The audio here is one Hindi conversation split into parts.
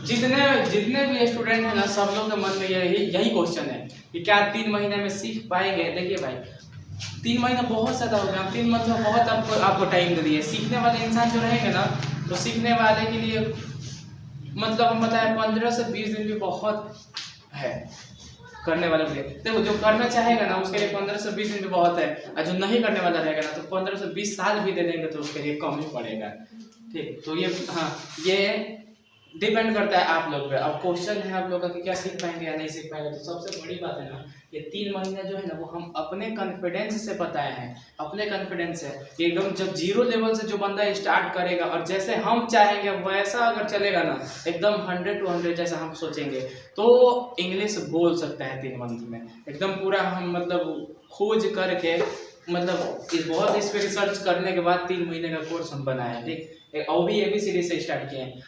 जितने जितने भी स्टूडेंट हैं ना, सब लोग के मन में यही क्वेश्चन है कि क्या 3 महीने में सीख पाएंगे। देखिए भाई, 3 महीना बहुत ज़्यादा हो गया, 3 मंथ में बहुत आपको टाइम दे दिए। सीखने वाले इंसान जो रहेंगे ना, तो सीखने वाले के लिए मतलब हम बताएं 15 से 20 दिन भी बहुत है करने वाले के लिए। देखो, जो करना चाहेगा ना उसके लिए 15 से 20 दिन भी बहुत है, और जो नहीं करने वाला रहेगा ना तो 15 से 20 साल भी दे देंगे तो उसके लिए कम ही पड़ेगा। ठीक, तो ये हाँ, ये डिपेंड करता है आप लोग पे। अब क्वेश्चन है आप लोग का कि क्या सीख पाएंगे या नहीं सीख पाएंगे। तो सबसे बड़ी बात है ना, ये 3 महीने जो है ना वो हम अपने कॉन्फिडेंस से बताए हैं, अपने कॉन्फिडेंस से। एकदम जब 0 लेवल से जो बंदा स्टार्ट करेगा और जैसे हम चाहेंगे वैसा अगर चलेगा ना, एकदम 100 to 100 जैसा हम सोचेंगे, तो इंग्लिश बोल सकता है 3 मंथ में। एकदम पूरा हम मतलब खोज करके, मतलब बहुत इस पर रिसर्च करने के बाद 3 महीने का कोर्स हम बनाए। ठीक, और भी ABCD से स्टार्ट किए हैं।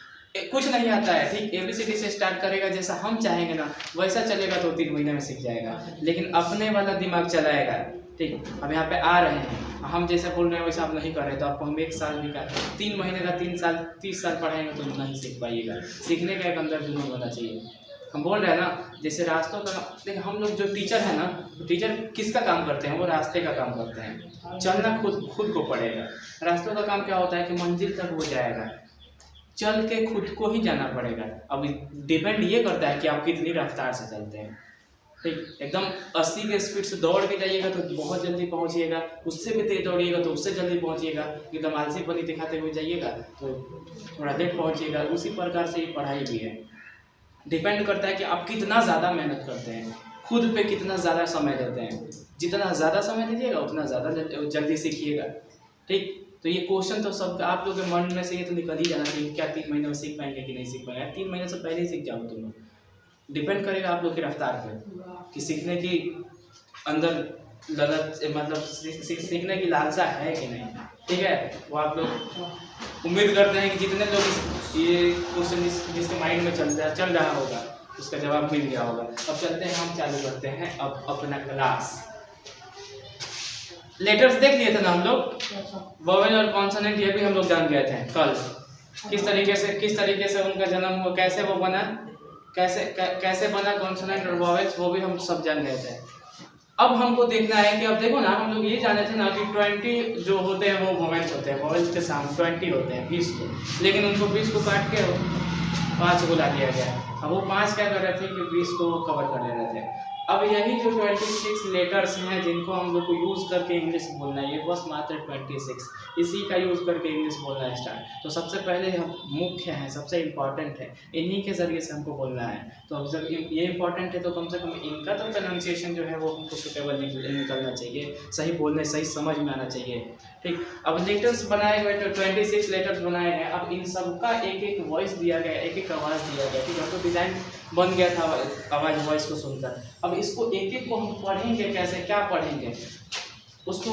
कुछ नहीं आता है, ठीक, ABCD से स्टार्ट करेगा, जैसा हम चाहेंगे ना वैसा चलेगा तो 3 महीने में सीख जाएगा। लेकिन अपने वाला दिमाग चलाएगा। ठीक, अब यहाँ पे आ रहे हैं, हम जैसे बोल रहे हैं वैसा आप नहीं कर रहे, तो आपको हम 1 साल भी का 3 महीने का 3 साल 30 साल पढ़ाएंगे तो नहीं सीख पाइएगा। सीखने का एक अंदर जुनून होना चाहिए। हम बोल रहे हैं ना, जैसे रास्तों का, देखिए हम लोग जो टीचर है ना, तो टीचर किसका काम करते हैं, वो रास्ते का काम करते हैं। चलना खुद को पड़ेगा। रास्तों का काम क्या होता है कि मंजिल तक वो जाएगा, चल के खुद को ही जाना पड़ेगा। अब डिपेंड ये करता है कि आप कितनी रफ्तार से चलते हैं। ठीक, एकदम 80 के स्पीड से दौड़ के जाइएगा तो बहुत जल्दी पहुंचिएगा, उससे भी तेज दौड़िएगा तो उससे जल्दी पहुंचिएगा। एकदम आलसीपनी दिखाते हुए जाइएगा तो थोड़ा लेट पहुंचिएगा। उसी प्रकार से ये पढ़ाई भी है। डिपेंड करता है कि आप कितना ज़्यादा मेहनत करते हैं, खुद पे कितना ज़्यादा समय देते हैं। जितना ज़्यादा समय दीजिएगा उतना ज़्यादा जल्दी सीखिएगा। ठीक, तो ये क्वेश्चन तो सब आप लोगों के मन में से ये तो निकल ही जाना चाहिए, क्या 3 महीने में सीख पाएंगे कि नहीं सीख पाएंगे। 3 महीने से पहले ही सीख जाओ तुम लोग। डिपेंड करेगा आप लोग की रफ्तार पे कि सीखने की अंदर ललच, मतलब सीखने की लालसा है कि नहीं। ठीक है, वो आप लोग उम्मीद करते हैं कि जितने लोग ये क्वेश्चन जिसके माइंड में चल रहा होगा उसका जवाब मिल गया होगा। अब चलते हैं, हम चालू करते हैं अब अपना क्लास। लेटर्स देख लिए थे ना हम लोग, वोवेल और कॉन्सोनेंट, ये भी हम लोग जान गए थे कल। किस तरीके से उनका जन्म हुआ, कैसे वो बना, कैसे बना कॉन्सोनेंट और वोवेल्स, वो भी हम सब जान गए थे। अब हमको देखना है कि, अब देखो ना, हम लोग ये जाने थे ना कि 20 जो होते हैं वो वोवेल्स होते हैं। वोवेल्स के सामने 20 होते हैं, 20 को, लेकिन उनको 20 को काट के 5 को ला दिया गया। अब वो 5 क्या कर रहे थे कि 20 को कवर कर ले रहे थे। अब यही जो 26 लेटर्स हैं जिनको हम लोग को यूज़ करके इंग्लिश बोलना है, ये बस मात्र 26 इसी का यूज़ करके इंग्लिश बोलना है स्टार्ट। तो सबसे पहले हम मुख्य हैं, सबसे इम्पॉर्टेंट है, इन्हीं के ज़रिए से हमको बोलना है। तो अब जब ये इम्पॉर्टेंट है तो कम से कम इनका तो प्रोनाउंसिएशन जो है वो हमको सुटेबल निकलना चाहिए, सही बोलने, सही समझ में आना चाहिए। ठीक, अब लेटर्स बनाए गए तो 26 लेटर्स बनाए हैं। अब इन सबका एक वॉइस दिया गया, एक आवाज़ दिया गया। ठीक है, तो डिज़ाइन बन गया था आवाज़ वॉइस को सुनकर। अब इसको एक को हम पढ़ेंगे कैसे, क्या पढ़ेंगे उसको।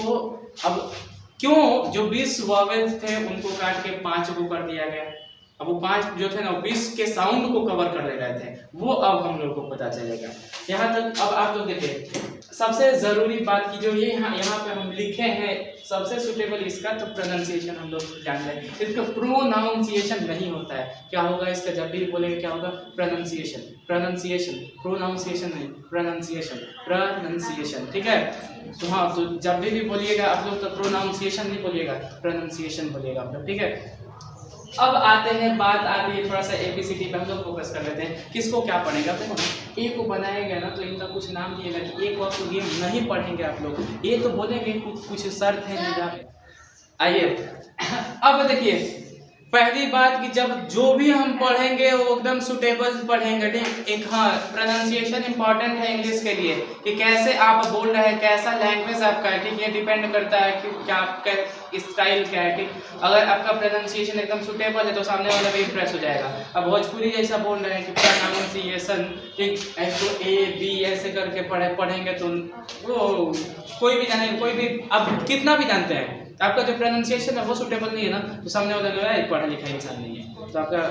अब क्यों जो 20 वॉवेल्स थे उनको काट के 5 को कर दिया गया। अब वो 5 जो थे ना 20 के साउंड को कवर कर ले रहे थे, वो अब हम लोग को पता चलेगा। यहाँ तक अब आप लोग देखिए, सबसे ज़रूरी बात की जो ये यहाँ पे हम लिखे हैं, सबसे सुटेबल इसका तो प्रोनाउंसिएशन हम लोग जान रहे हैं। इसका प्रोनाउंसिएशन नहीं होता है, क्या होगा इसका जब भी बोलेंगे क्या होगा, प्रोनाउंसिएशन, प्रोनाउंसिएशन नहीं, प्रोनाउंसिएशन। ठीक है, तो हाँ, तो जब भी बोलिएगा आप लोग तो प्रोनाउंसिएशन नहीं बोलिएगा, प्रोनाउंसिएशन बोलिएगा आप लोग। ठीक है, अब आते हैं, बात आती है थोड़ा सा ABCD पे हम लोग फोकस कर लेते हैं। किसको क्या पढ़ेगा, देखो ए को बनाएगा ना तो इनका कुछ नाम दिएगा कि ए को आप लोग ये नहीं पढ़ेंगे आप लोग, ये तो बोलेंगे कुछ शर्त है नहीं। आइए अब देखिए, पहली बात कि जब जो भी हम पढ़ेंगे वो एकदम सुटेबल पढ़ेंगे। ठीक, एक हाँ प्रोनाउंसिएशन इंपॉर्टेंट है इंग्लिश के लिए कि कैसे आप बोल रहे हैं, कैसा लैंग्वेज आपका है। ठीक, ये डिपेंड करता है कि क्या आपका स्टाइल क्या है। ठीक, अगर आपका प्रोनाउंसिएशन एकदम सुटेबल है तो सामने वाला भी इम्प्रेस हो जाएगा। अब भोजपुरी जैसा बोल रहे हैं कि प्रोनाउंसिएशन, ठीक, ऐसे A B ऐसे करके पढ़ेंगे तो वो कोई भी जाने, कोई भी अब कितना भी जानते हैं, आपका जो प्रोनाउंसिएशन है वो सुटेबल नहीं है ना, तो सामने वाला जो है पढ़ा लिखा इंसान नहीं है। तो आपका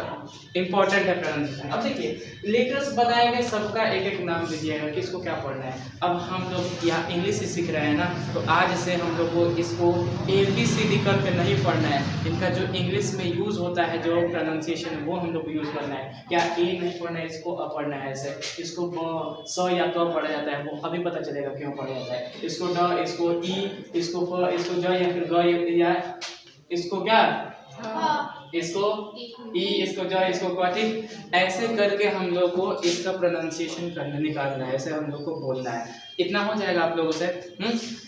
इम्पोर्टेंट है प्रोनाउंसिएशन। अब देखिए लेटर्स बनाए गए सबका एक एक नाम दीजिएगा, किसको क्या पढ़ना है। अब हम लोग यहाँ इंग्लिश से सीख रहे हैं ना, तो आज से हम लोग को इसको ABCD करके नहीं पढ़ना है। इनका जो इंग्लिश में यूज़ होता है जो प्रोनाउंसिएशन है वो हम लोग को यूज़ करना है। क्या ए नहीं पढ़ना है, इसको अ पढ़ना है। ऐसे इसको स या क पढ़ा जाता है, वो अभी पता चलेगा क्यों पढ़ा जाता है। इसको ड, इसको ई, इसको फ, इसको ज या फिर ग, या इसको क्या इसको ई, इसको ज, इसको क, ठीक ऐसे करके हम लोग को इसका प्रोनाउंसिएशन करना निकालना है, ऐसे हम लोग को बोलना है। इतना हो जाएगा आप लोगों से।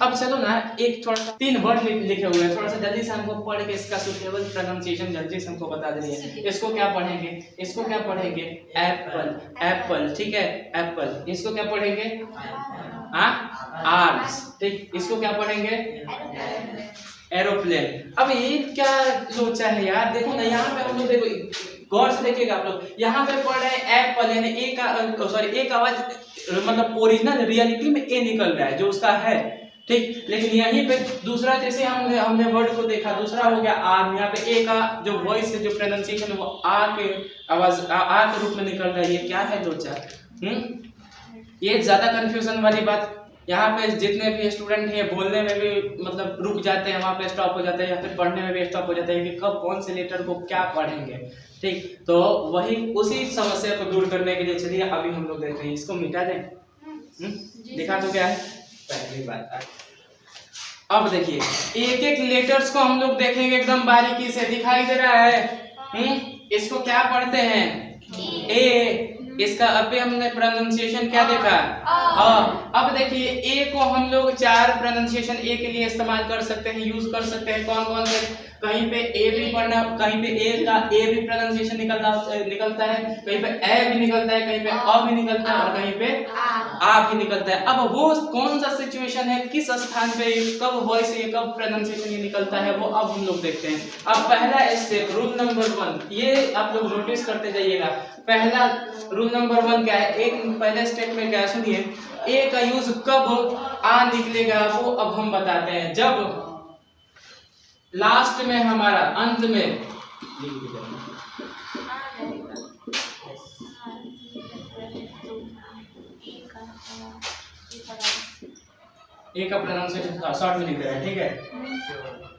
अब चलो ना एक थोड़ा सा 3 वर्ड लिखे हुए हैं, थोड़ा सा जल्दी से हमको पढ़ के इसका सुटेबल प्रोनाउंसिएशन जल्दी से हमको बता दीजिए। इसको क्या पढ़ेंगे, इसको क्या पढ़ेंगे, एप्पल, एप्पल, ठीक है एप्पल। इसको क्या पढ़ेंगे, आर्म्स, ठीक। इसको क्या पढ़ेंगे, एरोप्लेन। अब ये क्या सोचा है यार, देखो ना यहाँ पे हम लोग, देखो गौर से देखिएगा आप लोग, यहाँ पे पढ़ रहे हैं एप्पल, यानी एक आवाज मतलब ओरिजिनल रियलिटी में ए निकल रहा है जो उसका है, ठीक। लेकिन यहीं पे दूसरा, जैसे हमने वर्ड को देखा, दूसरा हो गया आर्म, यहाँ पे ए का जो वॉइस है, जो प्रोनाउंसिएशन है वो आ के आवाज आ के रूप में निकल रहा है। ये क्या है लोचा, ये ज्यादा कंफ्यूजन वाली बात। यहाँ पे जितने भी स्टूडेंट हैं बोलने में भी मतलब रुक जाते हैं, वहाँ पे स्टॉप हो जाते हैं, या फिर पढ़ने में भी स्टॉप हो जाते हैं कि कब कौन से लेटर को क्या पढ़ेंगे, ठीक। तो वही उसी समस्या को दूर करने के लिए चलिए अभी हम लोग देखते हैं, इसको मिटा दें। दिखा तो क्या है पहली बात। अब देखिए एक एक लेटर्स को हम लोग देखेंगे एकदम बारीकी से, दिखाई दे रहा है। इसको क्या पढ़ते हैं, ए। इसका अभी हमने प्रोनाउंसिएशन क्या देखा, अब देखिए ए को हम लोग 4 प्रोनाउंसिएशन ए के लिए इस्तेमाल कर सकते हैं, यूज कर सकते हैं। कौन कौन से, कहीं पे ए भी पढ़ना, कहीं पे ए का ए भी प्रोनाउंसिएशन निकलता है, कहीं पे ए भी निकलता है, कहीं पे अ भी निकलता है, और कहीं पे आ भी निकलता है। अब वो कौन सा सिचुएशन है, किस स्थान पे कब वॉइस ये कब प्रोनाउंसिएशन ये निकलता है, वो अब हम लोग देखते हैं। अब पहला स्टेप, रूल नंबर 1, ये आप लोग नोटिस करते जाइएगा। पहला रूल नंबर 1 क्या है, एक पहले स्टेप में क्या, सुनिए, ए का यूज कब आ निकलेगा वो अब हम बताते हैं। जब लास्ट में हमारा, अंत में, ए का प्रोनाउंसिएशन शॉर्ट में लिख रहा है, ठीक है।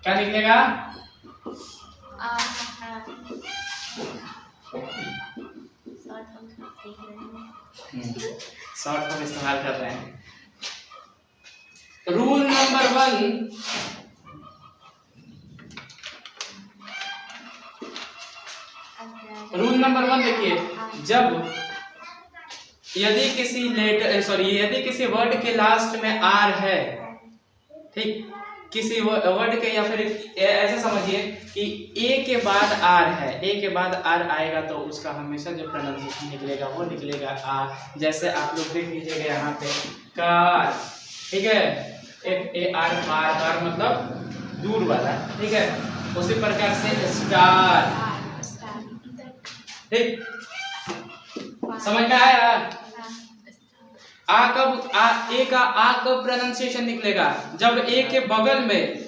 क्या निकलेगा, शॉर्ट हम इस्तेमाल कर रहे हैं। रूल नंबर 1, रूल नंबर 1 देखिए, जब यदि किसी वर्ड के लास्ट में आर है, ठीक, किसी वर्ड के, या फिर ऐसा समझिए कि ए के बाद आर है, ए के बाद आर आएगा तो उसका हमेशा जो प्रोनाउंसिएशन निकलेगा वो निकलेगा आ। जैसे आप लोग देख लीजिएगा यहाँ पे कार, ठीक है, एक ए आर, कार मतलब दूर वाला, ठीक है। उसी प्रकार से स्टार, ठीक, समझ में आया। ए का आ कब प्रोनाउंसिएशन निकलेगा, जब ए के बगल में,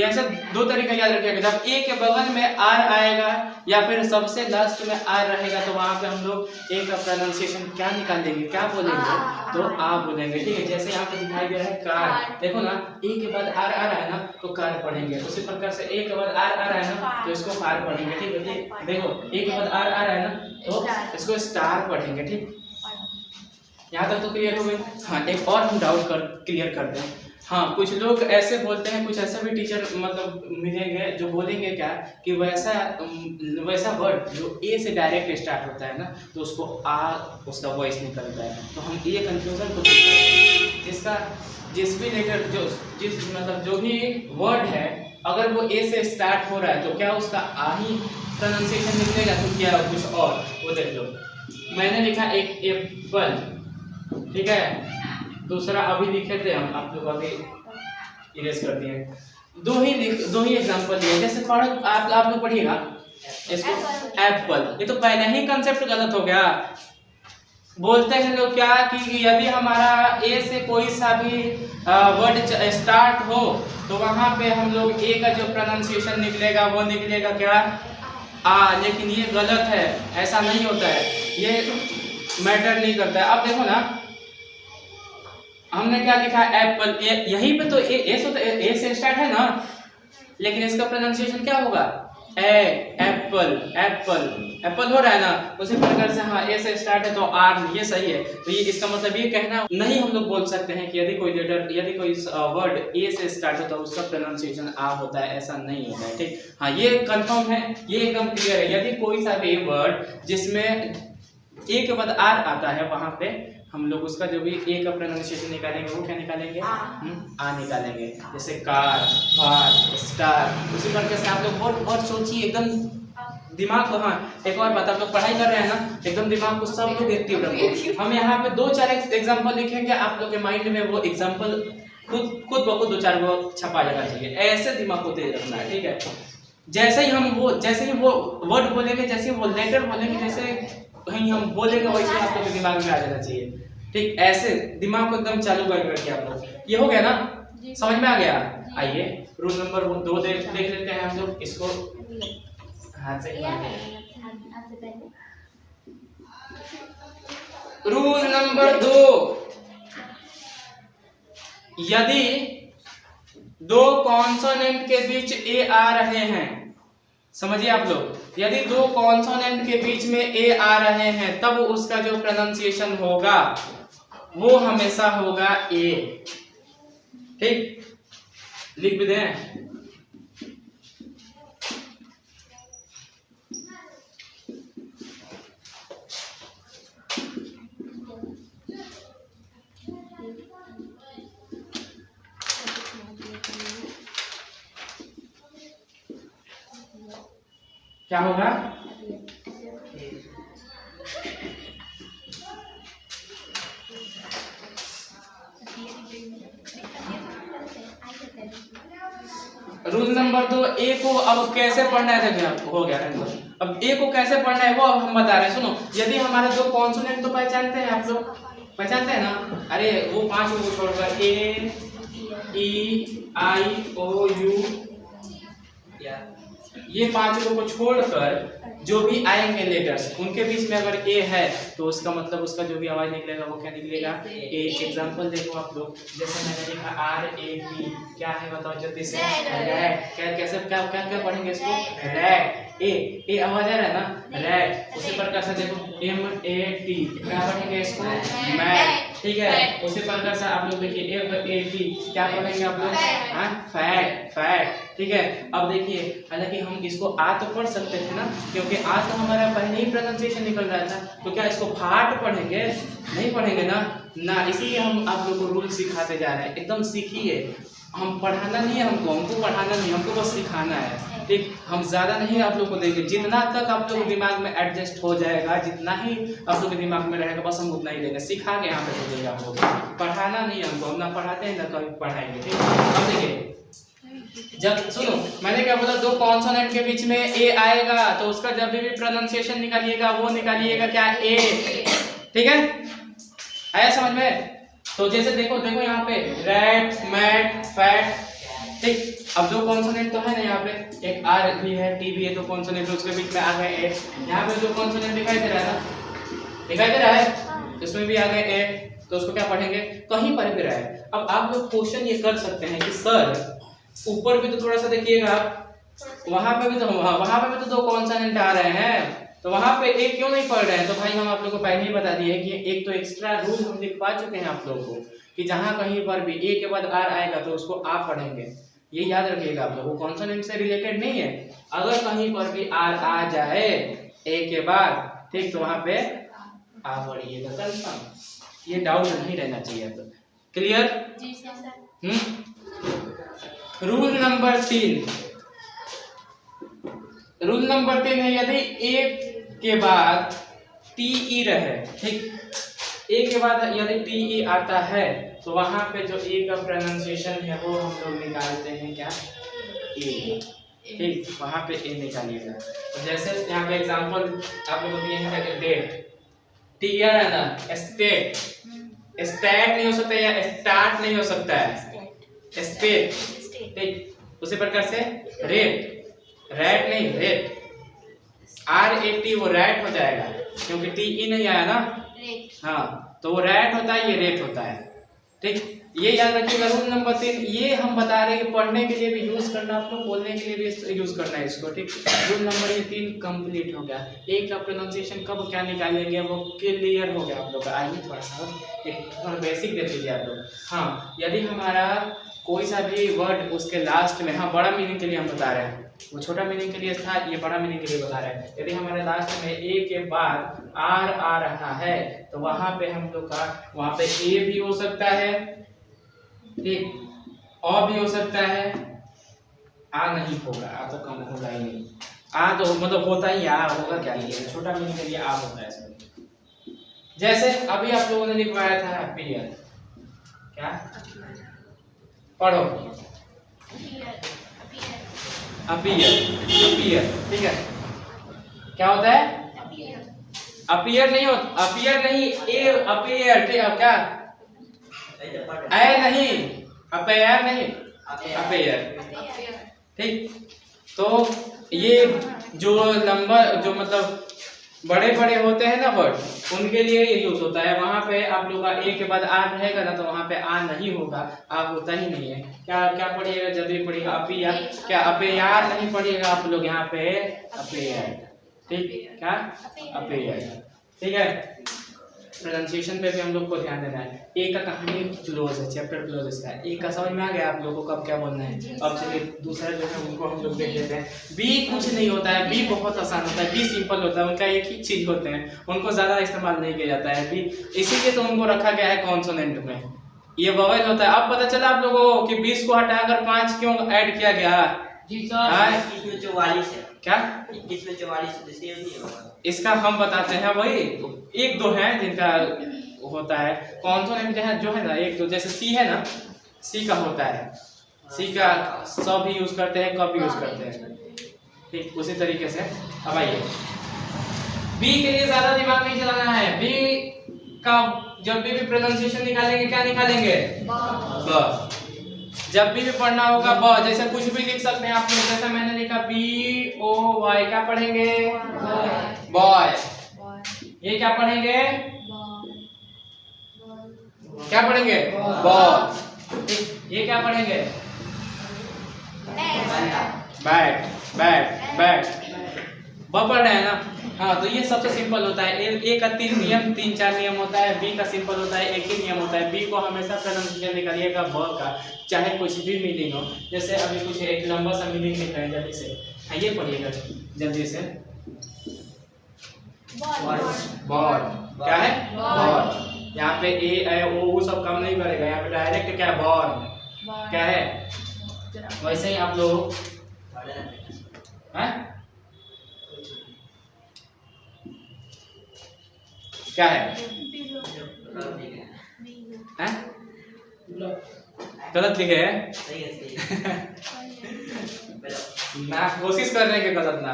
ऐसा 2 तरीका याद रखिएगा, जब ए के बगल में आर आएगा या फिर सबसे लास्ट में आर रहेगा तो वहां पे हम लोग ए का प्रोनाउंसिएशन क्या निकाल देंगे, क्या बोलेंगे, तो आ बोलेंगे, ठीक है। जैसे यहाँ पे दिखाई दे रहा है कार, देखो ना, ए के बाद आर आ रहा है ना तो कार पढ़ेंगे। उसी प्रकार से ए के बाद आर आ रहा है ना तो इसको कार पढ़ेंगे, ठीक है। देखो ए के बाद आर आ रहा है ना तो इसको स्टार पढ़ेंगे, ठीक। यहाँ तक तो क्लियर हो गई। हाँ, एक और हम डाउट क्लियर करते हैं। हाँ, कुछ लोग ऐसे बोलते हैं, कुछ ऐसे भी टीचर मतलब मिलेंगे जो बोलेंगे क्या कि वैसा वर्ड जो ए से डायरेक्ट स्टार्ट होता है ना तो उसको आ, उसका वॉइस निकलता है। तो हम ये कंफ्यूजन को दूर करते हैं, जिसका जिस भी लेटर जो भी वर्ड है अगर वो ए से स्टार्ट हो रहा है तो क्या उसका आ ही प्रोनाउंसिएशन निकलेगा, तो क्या कुछ और, वो देख लो। मैंने लिखा एक एप्पल, ठीक है, दूसरा अभी लिखे थे हम, आप लोग अभी इरेज कर दिए। दो ही एग्जांपल दिए। जैसे पढ़ो आप लोग पढ़िएगा इसको, एप्पल, ये तो पहले ही कंसेप्ट गलत हो गया। बोलते हैं लोग क्या कि यदि हमारा ए से कोई सा भी वर्ड स्टार्ट हो तो वहां पे हम लोग ए का जो प्रोनाउंसिएशन निकलेगा वो निकलेगा क्या, लेकिन ये गलत है, ऐसा नहीं होता है, ये मैटर नहीं करता है। अब देखो ना, हमने क्या लिखा एप्पल, यहीं पे तो ए से स्टार्ट है ना, लेकिन इसका प्रोनाउंसिएशन क्या होगा? एप्पल, एप्पल, एप्पल हो रहा है ना, उसी प्रकार से हाँ ए से स्टार्ट है तो आर, ये सही है। तो ये इसका मतलब ये कहना नहीं, हम लोग बोल सकते हैं कि यदि कोई वर्ड ए से स्टार्ट होता है उसका प्रोनाउंसिएशन आ होता है, ऐसा नहीं होता है। ठीक, हाँ ये कंफर्म है, ये एकदम क्लियर है। यदि कोई सा भी वर्ड जिसमें ए के बाद आर आता है, वहां पे हम लोग उसका जो भी ए का प्रोनाउंसिएशन निकालेंगे वो क्या निकालेंगे? आ निकालेंगे। जैसे कार, फार, स्टार। उसी प्रकार से आप लोग बहुत सोचिए, एकदम दिमाग को, हाँ एक और बात, आप लोग पढ़ाई कर रहे हैं ना, एकदम दिमाग को सब लोग एक्टिव रखो। हम यहाँ पे 2-4 एग्जाम्पल लिखेंगे, आप लोग के माइंड में वो एग्जाम्पल खुद ब खुद 2-4 वो छपा जाना चाहिए। ऐसे दिमाग को तेज रखना है, ठीक है। जैसे ही वो वर्ड बोलेंगे, जैसे ही वो लेटर बोलेंगे, जैसे कहीं हम बोलेंगे, वैसे आप लोग के दिमाग में आ जाना चाहिए। ठीक, ऐसे दिमाग को एकदम चालू करके आप लोग, ये हो गया ना, समझ में आ गया? आइए रूल नंबर 2 देख लेते हैं हम लोग इसको हाथ से। रूल नंबर 2, यदि 2 कॉन्सोनेंट के बीच ए आ रहे हैं, समझिए आप लोग, यदि 2 कॉन्सोनेंट के बीच में ए आ रहे हैं, तब उसका जो प्रोनाउंसिएशन होगा वो हमेशा होगा ए। ठीक, लिख भी दें। क्या होगा? रूल नंबर 2, ए को अब कैसे पढ़ना है? देखिए हो गया है, अब ए को कैसे पढ़ना है वो अब हम बता रहे हैं। सुनो, यदि हमारे 2 कॉन्सोनेंट तो पहचानते हैं, आप लोग पहचानते हैं ना? अरे वो 5 को छोड़कर ए, ई, आई, ओ, यू, ये 5 को छोड़कर जो भी आएंगे लेटर्स, उनके बीच में अगर ए है तो उसका मतलब उसका जो भी आवाज निकलेगा वो क्या निकलेगा? ए। एग्जांपल देखो आप लोग, जैसे मैंने लिखा आर ए पी, क्या है बताओ जल्दी से? रैट। कैसे क्या क्या क्या पढ़ेंगे इसको? रैट। ए आवाज आ रहा है ना, रैट। उसी प्रकार से देखो एम ए टी, क्या पढ़ेंगे इसको? मैट। ठीक है, उसी प्रकार से आप लोग देखिए एफ ए टी, क्या पढ़ेंगे आप लोग? हाँ, फैट, फैट। ठीक है, अब देखिए, हालांकि हम इसको आ तो पढ़ सकते थे ना, क्योंकि आज तो हमारा पहले ही प्रोनाउंसिएशन निकल रहा था, तो क्या इसको फाट पढ़ेंगे? नहीं पढ़ेंगे ना, इसीलिए हम आप लोग को रूल सिखाते जा रहे हैं। एकदम सीखिए, हम पढ़ाना नहीं है, हमको पढ़ाना नहीं, हमको बस सिखाना है। ठीक, हम ज्यादा नहीं आप लोग को देंगे, जितना तक आप लोग के दिमाग में एडजस्ट हो जाएगा, जितना ही आप लोग के दिमाग में रहेगा, बस हम उतना ही देंगे। सिखा के यहाँ पे तो देंगे आपको, पढ़ाना नहीं हमको, हम ना पढ़ाते हैं ना कभी पढ़ाएंगे। ठीक, अब देखिए, जब सुनो मैंने क्या बोला, 2 कॉन्सोनेंट के बीच में ए आएगा तो उसका जब भी प्रोनाउंसिएशन निकालिएगा वो निकालिएगा क्या? ए। ठीक है, आया समझ में? तो जैसे देखो यहाँ पे रैट, मैट, फैट। ठीक, अब 2 कॉन्सोनेंट तो है ना, यहाँ पे एक आर भी है, टी भी है, 2 कॉन्सोनेंट, उसके बीच में आ गए ए। यहाँ पे 2 कॉन्सोनेंट दिखाई दे रहा है ना, दिखाई दे रहा है, इसमें भी आ गए ए, तो उसको क्या पढ़ेंगे? कहीं पर भी रहा है। अब आप लोग क्वेश्चन ये कर सकते हैं कि सर ऊपर भी तो थोड़ा सा देखिएगा, वहां पे भी तो 2 कॉन्सोनेंट आ रहे हैं, तो वहां पे एक क्यों नहीं पढ़ रहे हैं? तो भाई हम आप लोगों को पहले ही बता दिए कि एक तो एक्स्ट्रा रूल हम लिखवा चुके हैं आप लोगों को, कि जहां कहीं पर भी ए के बाद आर आएगा तो उसको आ पढ़ेंगे। ये याद रखिएगा आप लोग, वो कॉन्सोनेंट से रिलेटेड नहीं है। अगर कहीं पर भी आर आ जाए ए के बाद, ठीक, तो वहां पे आ पढ़िएगा कंफर्म, ये डाउट नहीं रहना चाहिए। तो क्लियर? जी sir. Rule number 3, rule number 3 है, यदि ए के बाद टी ई रहे, ठीक, ए के बाद यदि टी ई आता है तो वहां पे जो ए का प्रोनाउंसिएशन है वो हम लोग निकालते हैं क्या? ए। ठीक, वहां पे ए निकालिएगा। तो जैसे यहाँ पे एग्जांपल आप लोगों को दिए हैं, डेट, टी आ रहा है ना, स्टेट, स्टैट नहीं हो सकता या स्टार्ट नहीं हो सकता है, स्टेट। ठीक, उसी प्रकार से रेट, रैट नहीं, रेट, R80 वो रैट हो जाएगा क्योंकि TE नहीं आया ना। हाँ तो वो रैट होता है, ये रेट होता है। ठीक, ये याद रखिएगा। रूल नंबर 3 ये हम बता रहे हैं कि पढ़ने के लिए भी यूज करना, आप लोग बोलने के लिए भी यूज करना है इसको। ठीक, रूल नंबर ये 3 कंप्लीट हो गया। एक का प्रोनाउंसिएशन कब क्या निकालेंगे वो क्लियर हो गया आप लोग का। आइए थोड़ा सा एक बेसिक देख लीजिए आप लोग। हाँ, यदि हमारा कोई सा भी वर्ड उसके लास्ट में, हाँ बड़ा मीनिंग के लिए हम बता रहे हैं, वो छोटा मीनिंग के लिए था, ये बड़ा मीनिंग के लिए बता रहे हैं। यदि हमारे लास्ट में ए के बाद आर आ रहा है तो वहां पे हम लोग का वहां पे ए भी हो सकता है, ठीक, और भी हो सकता है, आ नहीं होगा, आ तो कम होगा ही नहीं। आ तो मतलब होता ही, आ होगा क्या नहीं, छोटा मीनिंग के लिए आ होता है इसमें। जैसे अभी आप लोगों ने लिखवाया था अपीयर, क्या पढ़ो, अपीयर, अपीयर, ठीक है, क्या होता है? अपीयर नहीं होता, अपीयर नहीं, ए अपीयर, ठीक है, क्या ऐ नहीं, अपीयर नहीं, अपीयर, ठीक। तो ये जो नंबर जो मतलब बड़े बड़े होते हैं ना वर्ड, उनके लिए ये यूज होता है। वहां पे आप लोग का ए के बाद आ रहेगा ना तो वहां पे आ नहीं होगा, आ होता ही नहीं है। क्या क्या पढ़िएगा जब भी पढ़िएगा अपीयर, क्या अपीयर नहीं पढ़िएगा आप लोग यहाँ पे, अपीयर, ठीक, क्या अपीयर, ठीक है। प्रोनाउंसिएशन पे भी हम लोग को ध्यान देना है। ए का कहानी क्लोज है, चैप्टर क्लोज इसका है। ए का समझ में आ गया आप लोगों को कब क्या बोलना है। अब चलिए दूसरा जो है उनको हम लोग देख लेते हैं। बी कुछ नहीं होता है, बी बहुत आसान होता है, बी सिंपल होता है, उनका एक ही चीज होते हैं, उनको ज्यादा इस्तेमाल नहीं किया जाता है बी, इसीलिए तो उनको रखा गया है कॉन्सोनेंट में। ये वोवेल होता है। अब पता चला आप लोगों को कि 20 को हटाकर 5 क्यों ऐड किया गया? जी सर, इसमें 44 है। क्या? इसमें 44 इसका हम बताते हैं, वही एक दो हैं जिनका होता है कॉन्सोनेंट जो है ना, एक दो, जैसे सी है ना, सी का होता है, सी का सब भी यूज करते हैं, कब यूज करते हैं, ठीक, उसी तरीके से। अब आइए बी के लिए ज्यादा दिमाग नहीं चलाना है। बी का जब भी प्रोनाउंसिएशन निकालेंगे क्या निकालेंगे? ब। जब भी पढ़ना होगा ब, जैसे कुछ भी लिख सकते हैं आप लोग, जैसे मैंने लिखा BOY, क्या पढ़ेंगे? बॉय। ये क्या पढ़ेंगे? क्या पढ़ेंगे? बॉल। ये क्या पढ़ेंगे? बैट, बैट, बैट, ब पढ़ रहे हैं ना। हाँ, तो ये सबसे सिंपल होता है। ए का 3 नियम, 3-4 नियम होता है। बी का सिंपल होता है, एक ही नियम होता है। बी को हमेशा प्रोनाउंसिएशन निकालिएगा ब का, चाहे कुछ भी मीनिंग हो। जैसे अभी कुछ एक लंबा सा मीनिंग लिख रहे हैं, जल्दी से ये पढ़िएगा जल्दी से। बॉल, क्या है? बॉल। यहाँ पे ए ओ सब काम नहीं करेगा, यहाँ पे डायरेक्ट क्या है? बॉल, क्या है? वैसे ही आप लोग हैं, क्या है? हैं? गलत लिखे हैं? ना कोशिश कर रहे हैं कि गलत ना।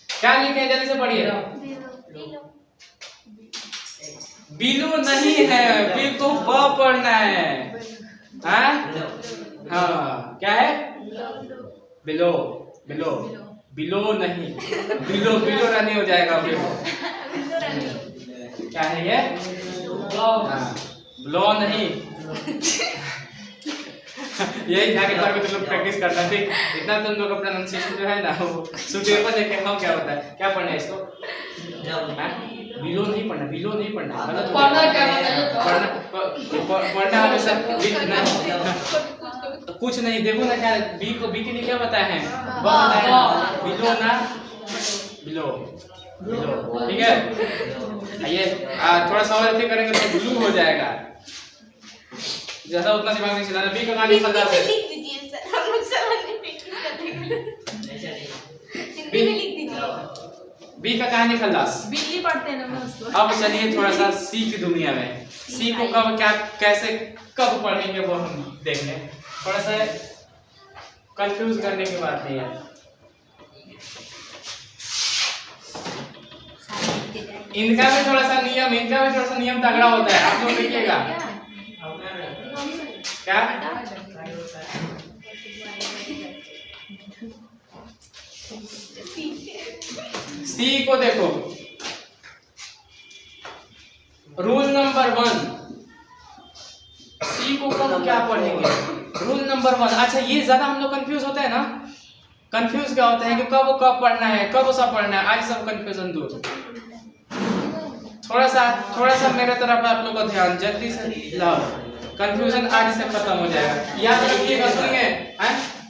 क्या लिखे हैं जल्दी से पढ़िए। बिलो नहीं है, बी को ब पढ़ना है। हाँ, क्या है? बिलो, बिलो, बिलो नहीं, बिलो, बिलो रानी हो जाएगा। बिलो क्या है ये? ब्लो नहीं। यही जाके घर में तुम लोग प्रैक्टिस करना, ठीक। इतना तुम लोग का प्रोनाउंसिएशन जो है ना वो सुटेबल है कि हाँ क्या होता है, क्या पढ़ना है इसको? बिलो नहीं पढ़ना, बिलो नहीं पढ़ना, गलत पढ़ना क्या बताइए तो? पढ़ना हमेशा कुछ नहीं। देखो ना क्या बी को, बी के लिए क्या बताया है? बिलो ना, बिलो, बिलो, ठीक है। ये थोड़ा सा और करेंगे तो ब्लू हो जाएगा, ज्यादा उतना दिमाग नहीं चलाना। बी का कहानी खल्लास है। लिख दीजिए सर, हम लोग समझने बी का कहानी खल्लास। बिल्ली पढ़ते हैं ना उसको। अब चलिए थोड़ा सा सी की दुनिया में, सी को कब क्या कैसे कब पढ़ेंगे वो हम देख लें। थोड़ा सा कंफ्यूज करने की बात नहीं है। इनका भी थोड़ा सा नियम, इनका भी थोड़ा सा नियम तगड़ा होता है, आप लोग देखिएगा। क्या? सी को देखो, रूल नंबर 1, सी को कब क्या पढ़ेंगे, रूल नंबर 1। अच्छा ये ज्यादा हम लोग कंफ्यूज होते हैं ना, कंफ्यूज क्या होते हैं कि कब पढ़ना है, कब सब पढ़ना है। आज सब कंफ्यूजन दूर, थोड़ा सा मेरे तरफ आप लोग का ध्यान, जल्दी से लाओ, कंफ्यूजन आज से खत्म हो जाएगा। याद रखिएगा, सुनिए,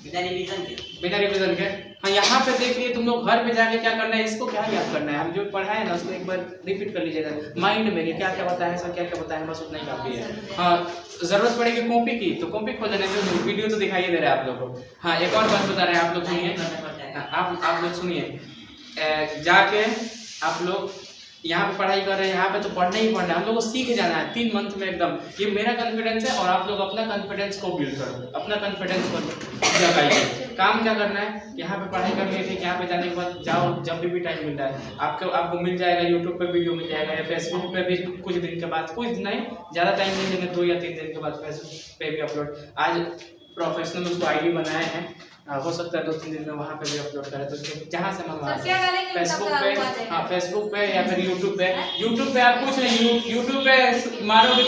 बिना रिवीजन के। हाँ यहाँ पे देखिए, तुम लोग घर पे जाके क्या करना है, इसको क्या याद करना है, हम जो पढ़ा है ना उसको एक बार रिपीट कर लीजिएगा माइंड में, क्या क्या बताया है, सब क्या क्या बताया है, बस उतना ही काफी है। हाँ जरूरत पड़ेगी कॉपी की तो कॉपी खोल लेना, जो वीडियो तो दिखाई दे रहा है आप लोग को। हाँ एक और बात बता रहे हैं, आप लोग सुनिए, आप लोग सुनिए, जाके आप लोग यहाँ पे पढ़ाई कर रहे हैं, यहाँ पे तो पढ़ना ही पढ़ना है, हम लोग को सीख जाना है 3 मंथ में एकदम। ये मेरा कॉन्फिडेंस है और आप लोग अपना कॉन्फिडेंस को बिल्ड करो, अपना कॉन्फिडेंस को जगाइए। काम क्या करना है, यहाँ पे पढ़ाई कर लिए थे, यहाँ पे जाने के बाद जाओ, जब भी टाइम मिलता है आपको मिल जाएगा, यूट्यूब पे वीडियो मिल जाएगा या फेसबुक पे भी कुछ दिन के बाद, कुछ नहीं ज़्यादा टाइम नहीं देंगे, 2 या 3 दिन के बाद फेसबुक पे भी अपलोड। आज प्रोफेशनल उसको आईडी बनाए हैं, हो सकता है 2-3 दिन में वहाँ पे भी अपलोड करें, तो जहाँ से मंगवा, फेसबुक पे, हाँ फेसबुक पे या फिर यूट्यूब पे आप कुछ नहीं, यूट्यूब पे मारोगे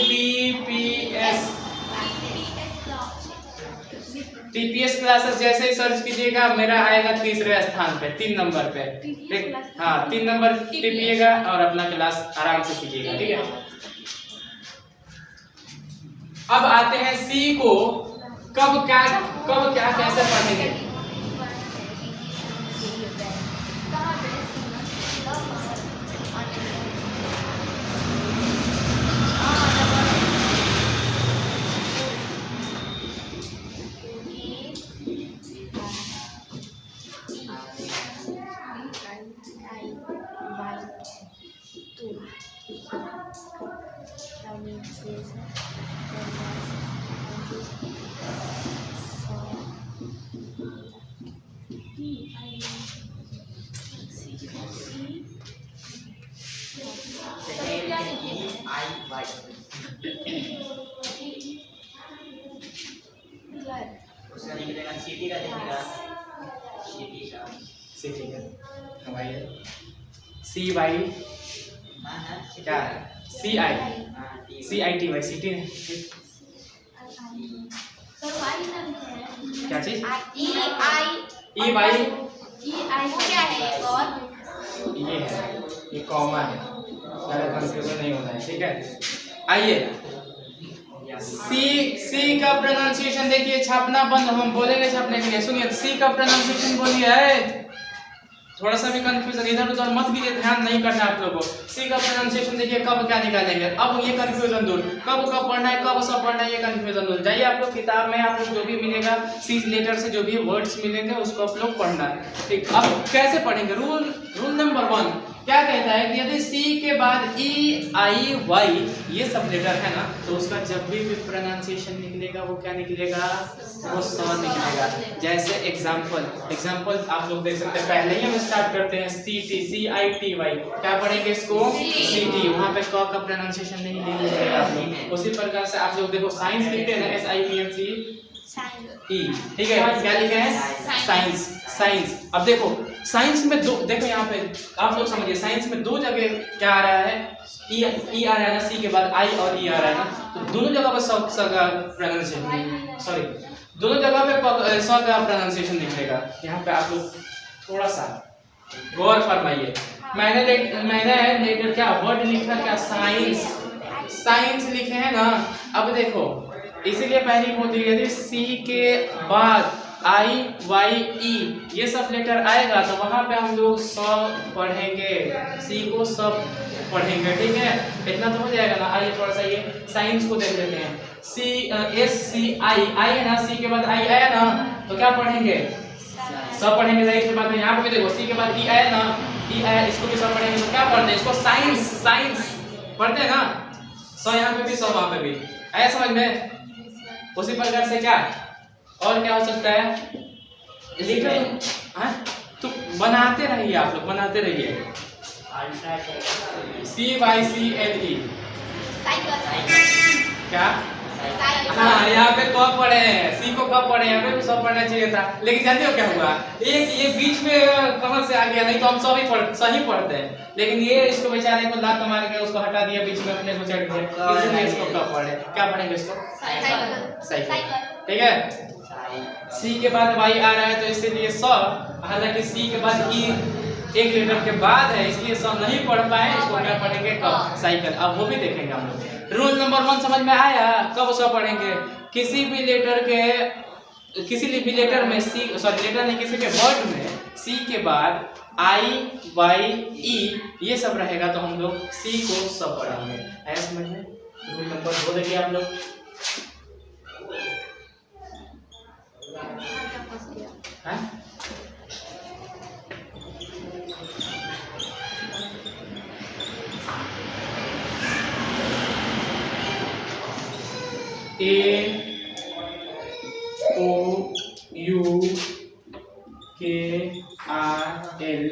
TPS क्लासेस, जैसे ही सर्च कीजिएगा मेरा आएगा 3रे स्थान पे, 3 नंबर पे, ठीक। हाँ 3 नंबर टिपिएगा और अपना क्लास आराम से कीजिएगा, ठीक है। अब आते हैं सी को, कब क्या कैसे पढ़ेंगे। उसका निकलेगा सिटी का, दिखेगा सिटी का हमारे CY क्या है, CITY सिटी ने क्या चीज, EY क्या है और ये है, ये कॉमा है, ज़्यादा कंफ्यूजन नहीं होना है, ठीक है। आइए सी का प्रोनाउंसिएशन देखिए, छापना बंद, हम बोलेंगे छापने के लिए, सुनिए सी का प्रोनाउंसिएशन बोलिए है, थोड़ा सा भी कंफ्यूजन इधर उधर मत कीजिए, ध्यान नहीं करना है आप लोगों को। सी का प्रोनाउंसिएशन देखिए, कब क्या निकालेंगे, अब ये कंफ्यूजन दूर, कब पढ़ना है, कब सब पढ़ना है, ये कंफ्यूजन दूर। जाइए आप लोग किताब में, आप लोग जो भी मिलेगा सी लेटर से जो भी वर्ड्स मिलेंगे उसको आप लोग पढ़ना है, ठीक। अब कैसे पढ़ेंगे, रूल नंबर 1 क्या कहता है कि यदि सी के बाद EIY ये सब लेटर है ना, तो उसका जब भी प्रोनाउंसिएशन निकलेगा वो क्या निकलेगा, वो स निकलेगा। जैसे एग्जाम्पल आप लोग देख सकते हैं, पहले ही हम स्टार्ट करते हैं CITY, क्या पढ़ेंगे इसको, सिटी, वहाँ पे क का प्रोनाउंसिएशन नहीं लिखेगा आप लोग। उसी प्रकार से आप लोग देखो साइंस लिखते हैं ना, SINCE, ठीक है, क्या लिखे हैं, साइंस। अब देखो साइंस में दो, देखो यहाँ पे आप लोग समझिए, साइंस में 2 जगह क्या आ रहा है, ई आ रहा है ना, सी के बाद I और E आ रहा है ना, तो दोनों जगह पर स का प्रोनाउंसिएशन, सॉरी दोनों जगह पे स का प्रोनाउंसिएशन दिखेगा। यहाँ पे आप लोग थोड़ा सा गौर फरमाइए, मैंने लेटर क्या वर्ड लिखा, क्या साइंस लिखे हैं ना। अब देखो इसीलिए पहली होती है, यदि सी के बाद IYE ये सब लेटर आएगा तो वहां पे हम लोग सब पढ़ेंगे, सी को सब पढ़ेंगे, ठीक है। इतना तो हो जाएगा ना। आइए थोड़ा सा ये साइंस को देख लेते हैं, SCI है ना, सी के बाद I आया ना, तो क्या पढ़ेंगे, सब पढ़ेंगे, जाहिर सी बात है। यहाँ पे भी देखो सी के बाद E आया ना, E आया, इसको भी सब पढ़ेंगे, तो क्या पढ़ते हैं, इसको साइंस पढ़ते हैं ना, सो यहाँ पे भी सब वहाँ पे भी आया समझ में। उसी प्रकार से क्या और क्या हो सकता है, लेटर तो बनाते रहिए, आप लोग बनाते रहिए, CYCLE क्या हाँ यहाँ पे कब पढ़े हैं, सी को कब पढ़े, यहाँ पे भी सब पढ़ना चाहिए था, लेकिन जानते हो क्या हुआ, एक ये बीच में कहाँ से आ गया, नहीं तो हम सही पढ़ते हैं, लेकिन ये इसको बेचारे को लात मार के उसको हटा दिया, बीच में अपने को चढ़ दिया, इसलिए इसको कब पढ़े, क्या पढ़ेंगे इसको साइकिल, ठीक है। सी के बाद वाई आ रहा है तो इसीलिए स, हालांकि सी के बाद ई एक लेटर के बाद है इसलिए सब नहीं पढ़ पाए, इसको क्या पढ़ेंगे कब, साइकिल। अब वो भी देखेंगे हम लोग। रूल नंबर 1 समझ में आया, कब उसका पढ़ेंगे, किसी भी लेटर में सी, सॉरी लेटर नहीं, किसी के वर्ड में सी के बाद आई वाई ई ये सब रहेगा तो हम लोग सी को सब पढ़ेंगे, आया समझ में। रूल नंबर 2 देखिए आप लोग, A O U K R L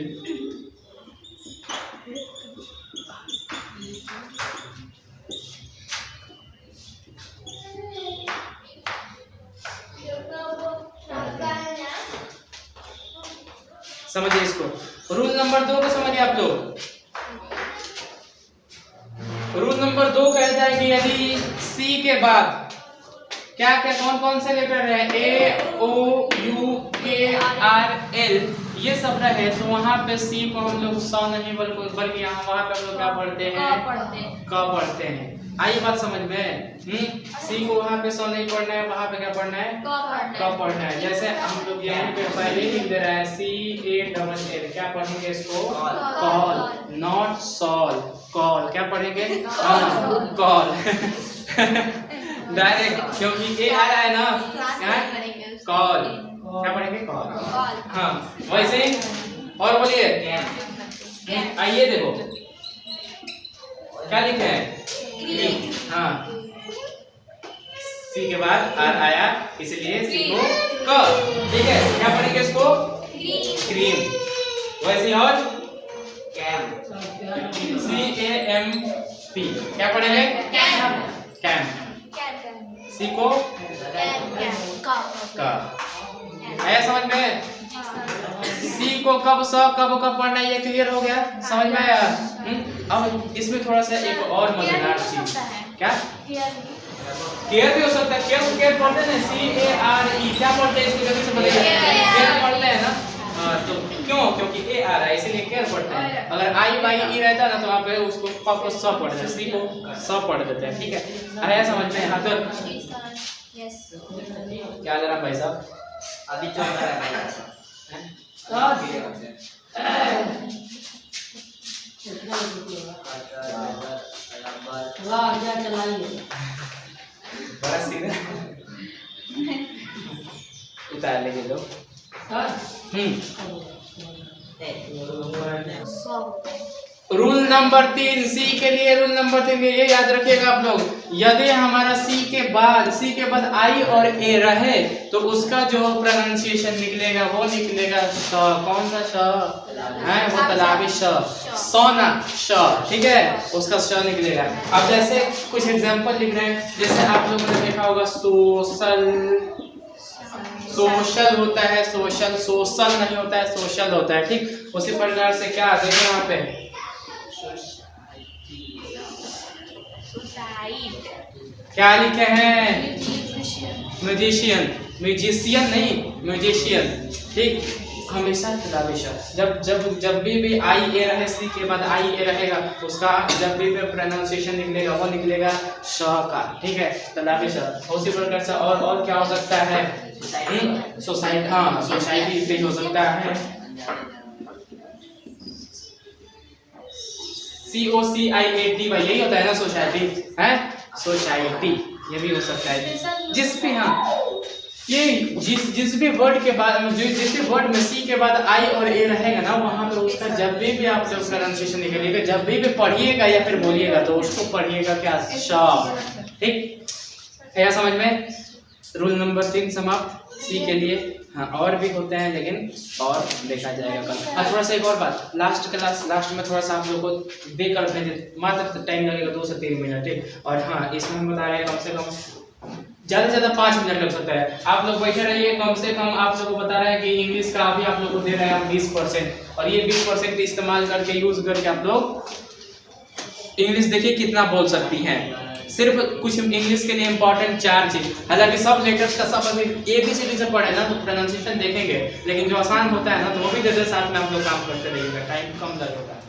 समझिए इसको। रूल नंबर 2 को समझिए आप लोग। रूल नंबर 2 कहता है कि यदि सी के बाद क्या क्या कौन कौन से लेटर है, ए ओ यू के आर एल ये सब रहे तो वहाँ पे सी को हम लोग स नहीं बल्कि यहाँ वहाँ पे हम लोग क्या पढ़ते हैं, क पढ़ते हैं। आई बात समझ में। सी को वहाँ पे स नहीं पढ़ना है, वहाँ पे क्या पढ़ना है, क पढ़ना है। जैसे हम लोग यहाँ पे पहले ही लिख दे रहा है CALL, क्या पढ़ेंगे इसको, कॉल, नॉट सॉल, कॉल, क्या पढ़ेंगे, कॉल डायरेक्ट, क्योंकि ए आ रहा है ना, कॉल, क्या पढ़ेंगे, कॉल। हाँ वैसे ही और बोलिए, आइए देखो क्या लिखे हैं, हाँ सी के बाद आर आया इसलिए सी को क, ठीक है। क्या पढ़ेंगे इसको, क्रीम। वैसे और CAMP, क्या पढ़ेंगे, कैम्प। सी को का, आया समझ में। सी को कब कब पढ़ना है ये क्लियर हो गया, समझ में आया। अब इसमें थोड़ा सा एक और मजेदार चीज, क्या केयर भी हो सकता है, केयर पढ़ते हैं CARE, क्या पढ़ते हैं इसको जल्दी से बताइए, केयर पढ़ते हैं ना। तो क्यों, क्योंकि ए आ रहा है इसीलिए केयर पढ़ते हैं। अगर आई बाई ई रहता ना तो वहाँ पे उसको क को स पढ़ देते, सी को स पढ़ देते हैं, ठीक है। आया समझ में। हाँ तो क्या जरा भाई साहब अभी चल रहा है बड़ा सीधा उतार लेंगे लोग। रूल नंबर 3 सी के लिए, रूल नंबर 3 ये याद रखिएगा आप लोग, यदि हमारा सी के बाद आई और ए रहे तो उसका जो प्रोनाउंसिएशन निकलेगा वो निकलेगा श, कौन सा श है, वो तलाबी श, सोना श, ठीक है, उसका श निकलेगा। अब जैसे कुछ एग्जांपल लिख रहे हैं, जैसे आप लोगों ने देखा होगा सोशल होता है, सोशल नहीं होता है, सोशल होता है, ठीक। उसी प्रकार से क्या देखें यहाँ पे, क्या लिखे हैं, म्यूजिशियन नहीं, म्यूजिशियन, ठीक। हमेशा जब भी आई ए रहे, सी के बाद आई ए रहेगा तो उसका जब भी प्रोनाउंसिएशन निकलेगा वो निकलेगा श का, ठीक है, तलाबी श। उसी प्रकार से और क्या हो सकता है, सोसाइटी, हाँ सोसाइटी भी हो सकता है, SOCIATY, यही होता है ना सोसाइटी, है सोसाइटी, ये भी हो सकता है। जिस भी, हाँ ये जिस भी वर्ड के बाद, जिस भी वर्ड में सी के बाद आई और ए रहेगा ना वहाँ पे उसका जब भी आप जब प्रोनाउंसिएशन निकलेगा, जब भी पढ़िएगा या फिर बोलिएगा तो उसको पढ़िएगा क्या, श, ठीक। क्या समझ में। रूल नंबर 3 समाप्त सी के लिए। हाँ और भी होते हैं लेकिन और देखा जाएगा कल। और थोड़ा सा एक और बात, लास्ट में थोड़ा सा आप लोग को दे कर भेजे, मात्र टाइम लगेगा 2 से 3 मिनट, ठीक। और हाँ इसमें हम बता रहे हैं कम से कम ज़्यादा से ज़्यादा 5 मिनट लग सकता है। आप लोग बैठे रहिए, कम से कम आप लोगों को बता रहे हैं कि इंग्लिश का अभी आप लोग को दे रहे हैं हम 20%, और ये 20% इस्तेमाल करके यूज़ करके आप लोग इंग्लिश देखिए कितना बोल सकती हैं। सिर्फ कुछ इंग्लिश के लिए इंपॉर्टेंट 4 चीज़, हालांकि सब लेटर्स का सब अभी ABCD से पढ़े ना तो प्रोनाउंसिएशन देखेंगे, लेकिन जो आसान होता है ना तो वो भी जैसे साथ में आप लोग काम करते रहिएगा, टाइम कम लगेगा।